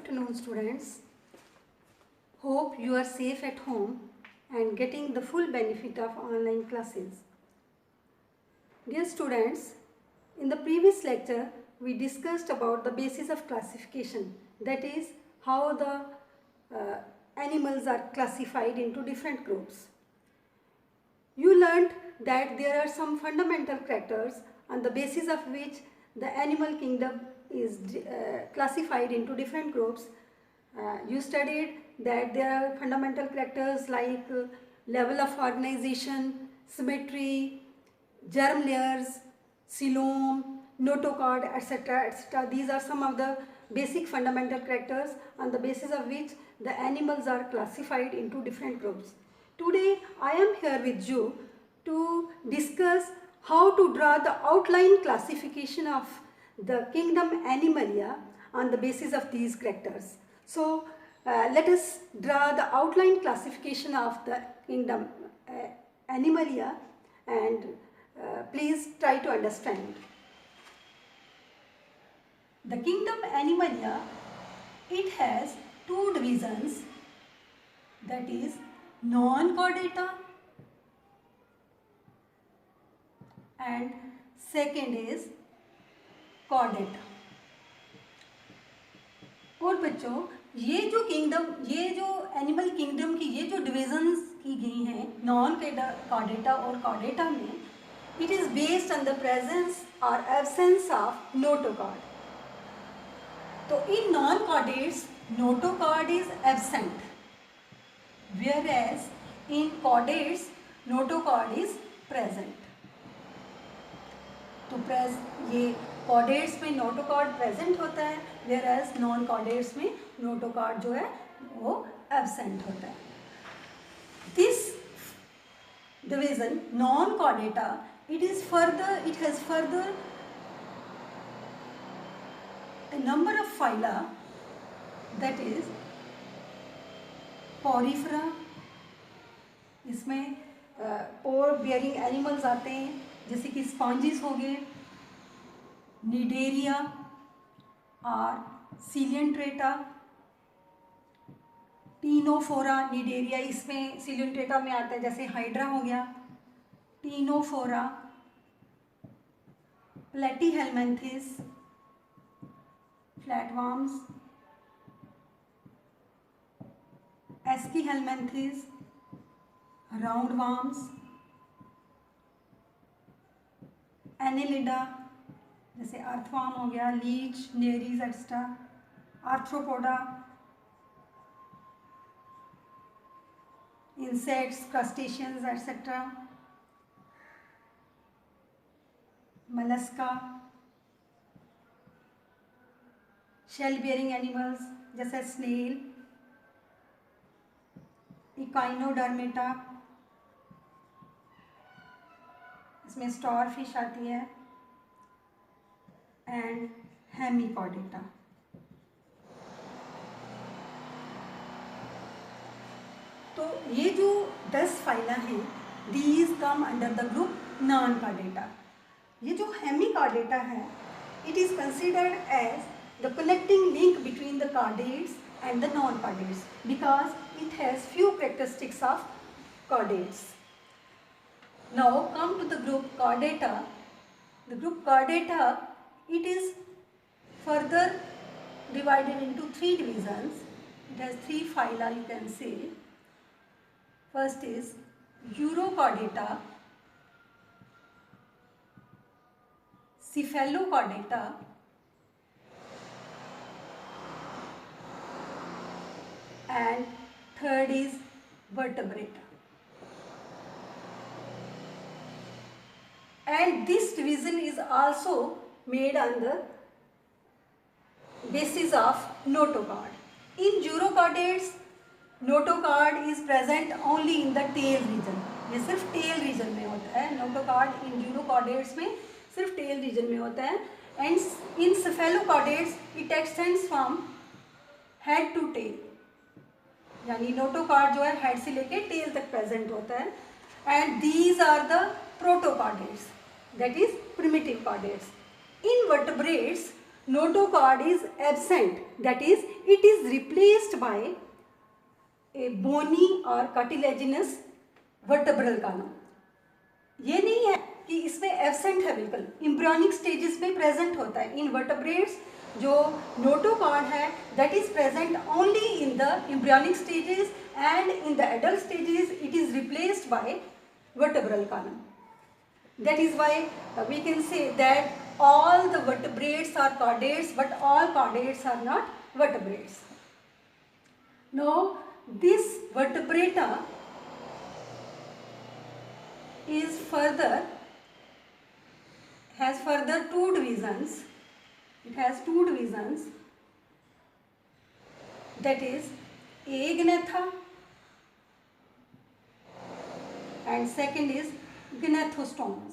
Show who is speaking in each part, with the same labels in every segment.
Speaker 1: afternoon, students. Hope you are safe at home and getting the full benefit of online classes. Dear students, in the previous lecture, we discussed about the basis of classification, that is, how the animals are classified into different groups. You learned that there are some fundamental characters on the basis of which the animal kingdom is classified into different groups. You studied that there are fundamental characters like level of organization, symmetry, germ layers, coelom, notochord, etc., etc. These are some of the basic fundamental characters on the basis of which the animals are classified into different groups. Today I am here with you to discuss how to draw the outline classification of the kingdom Animalia on the basis of these characters. So let us draw the outline classification of the kingdom Animalia, and please try to understand. The kingdom Animalia, it has two divisions, that is non-chordata and second is chordata. और बच्चों ये जो animal kingdom की ये जो divisions की गई हैं नॉन कॉर्डेटा और कॉर्डेटा में, it is based on the presence और एब्सेंस ऑफ नोटोकॉर्ड. तो in non chordates notochord is absent, whereas in chordates notochord is present. तो ये chordates में notochord present होता है, whereas non chordates में notochord जो है वो absent होता है. This division non chordata, it has further a number of phyla, that is Porifera, इसमें पोर बियरिंग एनिमल्स आते हैं जैसे कि स्पॉन्जिस हो गए, निडेरिया और सिलियंट्रेटा, टीनोफोरा, निडेरिया इसमें सिलियंट्रेटा में आता है, जैसे हाइड्रा हो गया, Ctenophora, Platyhelminthes, flatworms, Aschelminthes, roundworms, Annelida जैसे अर्थवर्म हो गया, leech, Nereis extra, Arthropoda, insects, crustaceans etcetera, Mollusca, shell bearing animals जैसे स्नेल, इकाइनोडर्मेटा, इसमें स्टार फिश आती है, एंड हेमिकॉर्डेटा. तो ये जो 10 फाइला हैं, these come under the group non chordata. ये जो हेमिकॉर्डेटा है, it is considered as the connecting link between the chordates and the non-chordates because it has few characteristics of chordates. Now come to the group chordata. The group chordata, it is further divided into three divisions. It has three phyla, you can say. First is Urochordata, Cephalochordata, and third is vertebrata. And this division is also made on the basis of notochord. In urochordates, notochord is present only in the tail region. ये सिर्फ tail region में होता है. notochord in urochordates में सिर्फ tail region में होता है. And in cephalochordates, it extends from head to tail. यानी नोटोकॉर्ड जो है हेड से लेके टेल तक प्रेजेंट होता है. And these are the protochordates, that is primitive chordates. In vertebrates notochord is absent, that is it is replaced by a bony or cartilaginous vertebral column. ये नहीं है कि इसमें एब्सेंट है, बिल्कुल एम्ब्रियोनिक स्टेजेस में प्रेजेंट होता है. इन वर्टेब्रेट्स जो नोटोकॉर्ड है that is present only in the embryonic stages and in the adult stages it is replaced by vertebral column. That is why we can say that all the vertebrates are chordates, but all chordates are not vertebrates. Now this vertebrata is has further two divisions. It has two divisions, that is agnatha and second is gnathostomes.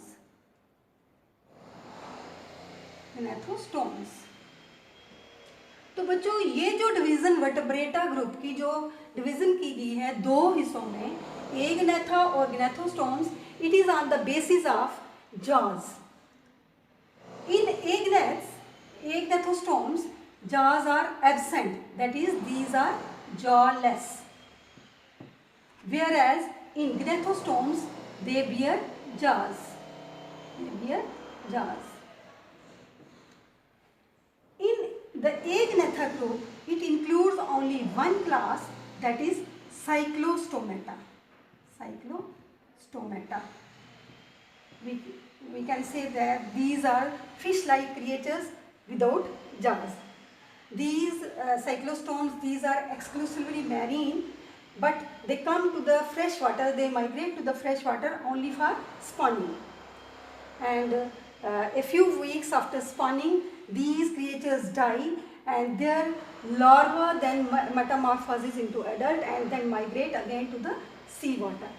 Speaker 1: तो बच्चों ये जो division वर्टेब्रेटा group की जो division की गई है दो हिस्सों में, एग्नेथा और Gnathostomes, it is on the basis of jaws. In Agnathostomes jaws are absent, that is these are jawless, whereas in gnathostomes they bear jaws. In the agnatha group it includes only one class, that is cyclostomata. We can say that these are fish-like creatures without jaws. These cyclostomes, these are exclusively marine, but they come to the fresh water, they migrate to the fresh water only for spawning. And a few weeks after spawning, these creatures die and their larva then metamorphoses into adult and then migrate again to the sea water.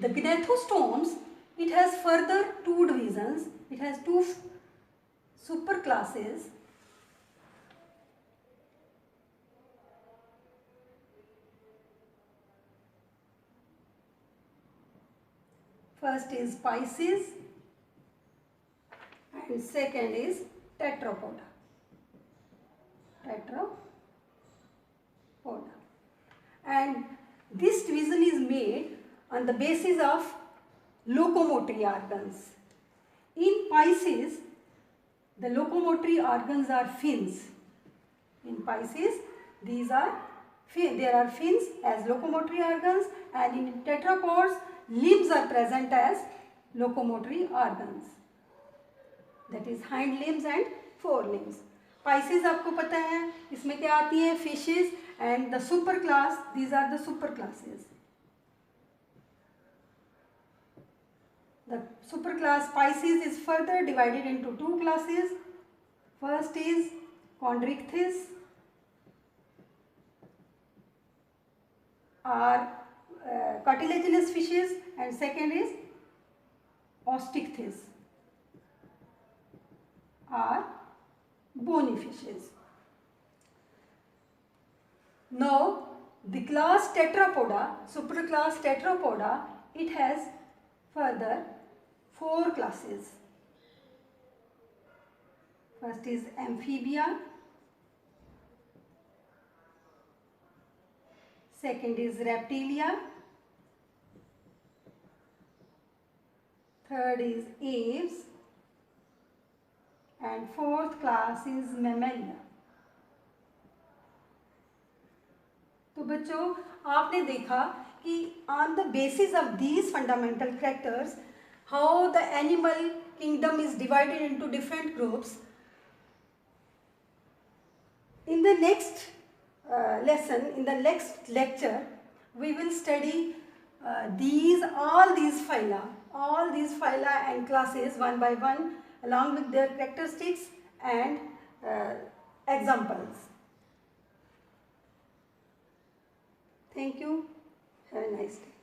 Speaker 1: The gnathostomes, it has further two divisions. It has two superclasses. First is Pisces and second is Tetrapoda. And this division is made on the basis of locomotory organs. In Pisces, the locomotory organs are fins. In Pisces, there are fins as locomotory organs, and in tetrapods, limbs are present as locomotory organs, that is hind limbs and forelimbs. Pisces आपको पता है इसमें क्या आती है, fishes, and the super class, these are the super classes. The super class Pisces is further divided into two classes. First is Chondrichthyes, are cartilaginous fishes, and second is Osteichthyes, are bony fishes. Now the class Tetrapoda, superclass Tetrapoda, it has further four classes. First is Amphibia, second is Reptilia, third is Aves, and fourth class is Mammalia. तो बच्चों आपने देखा कि on the basis of these fundamental characters, how the animal kingdom is divided into different groups. In the next lesson, in the next lecture, we will study all these phyla and classes one by one, along with their characteristics and examples. Thank you. Have a nice day.